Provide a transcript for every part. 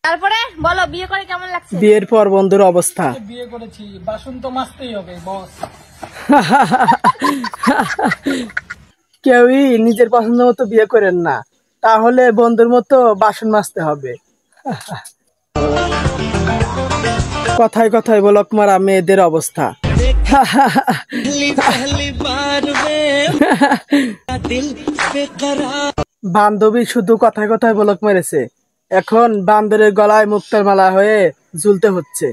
তারপরে বলো বিয়ে করে কেমন লাগছে? বিয়ের পর বন্ধুর অবস্থা। বিয়ে করেছি, বাসন তো মাজতেই হবে বস। কেউই নিজের পছন্দ মতো বিয়ে করেন না, তাহলে বন্ধুর মতো বাসন মাজতে হবে। কথায় কথায় বলক মারা মেয়েদের অবস্থা। বান্ধবী শুধু কথায় কথায় বলক মেরেছে, এখন বান্দরের গলায় মুক্তার মালা হয়ে ঝুলতে হচ্ছে।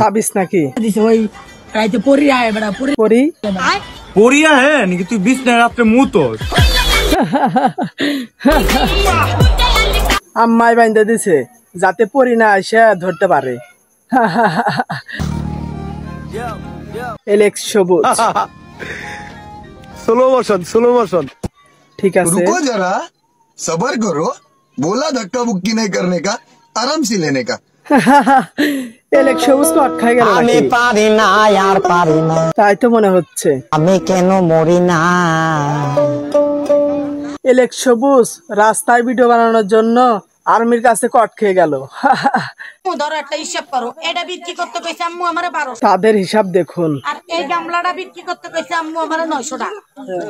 ভাবিস নাকি পরিয়া হ্যাঁ নাকি তুই বিছনায় রাত্রে মুতোস? আম্মাই বাইন্দা দিছে যাতে পরি না এসে ধরতে পারে। এলেক্স সবুজ। Slow motion. ঠিক আছে, रुको जरा, सबर करो। बोला धक्का बुक्की नहीं करने का, आराम से लेने का। এলেক্স সবুজ কট খাই গেল নাকি? আমি পারি না আর পারি না, তাই তো মনে হচ্ছে। আমি কেন মরি না? এলেক্স সবুজ রাস্তায় ভিডিও বানানোর জন্য আর্মির কাছে কট খেয়ে গেল। ধরো একটা হিসাব করো, এটা বিক্রি করতে কইছে আম্মু আমারে 1200, তাদের হিসাব দেখুন। আর এই গামলাটা বিক্রি করতে কইছে আম্মু আমারে 900 টাকা।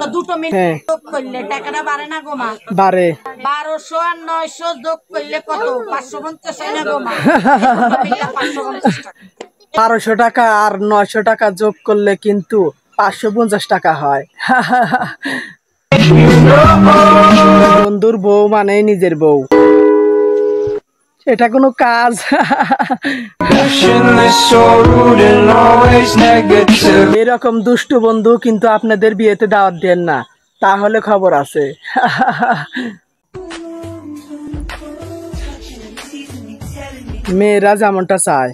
তো দুটো মিনিট যোগ করলে টাকাটা বাড়ে না গোমা? বারে। 1200 আর 900 যোগ করলে কত? 550 হয় না গোমা? 550 টাকা। 1200 টাকা আর 900 টাকা যোগ করলে কিন্তু 550 টাকা হয়। বন্ধুর বউ মানে নিজের বউ, এটা কোনো কাজ? এরকম দুষ্টু বন্ধু কিন্তু আপনাদের বিয়েতে দাওয়াত দেন না, তাহলে খবর আছে। মেয়েরা যেমনটা চায়।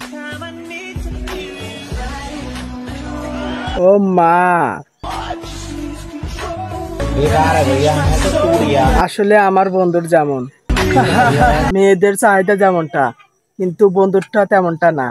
ও মা, আসলে আমার বন্ধুর যেমন মেয়েদের চাহিদা যেমনটা, কিন্তু বন্ধুরটা তেমনটা না।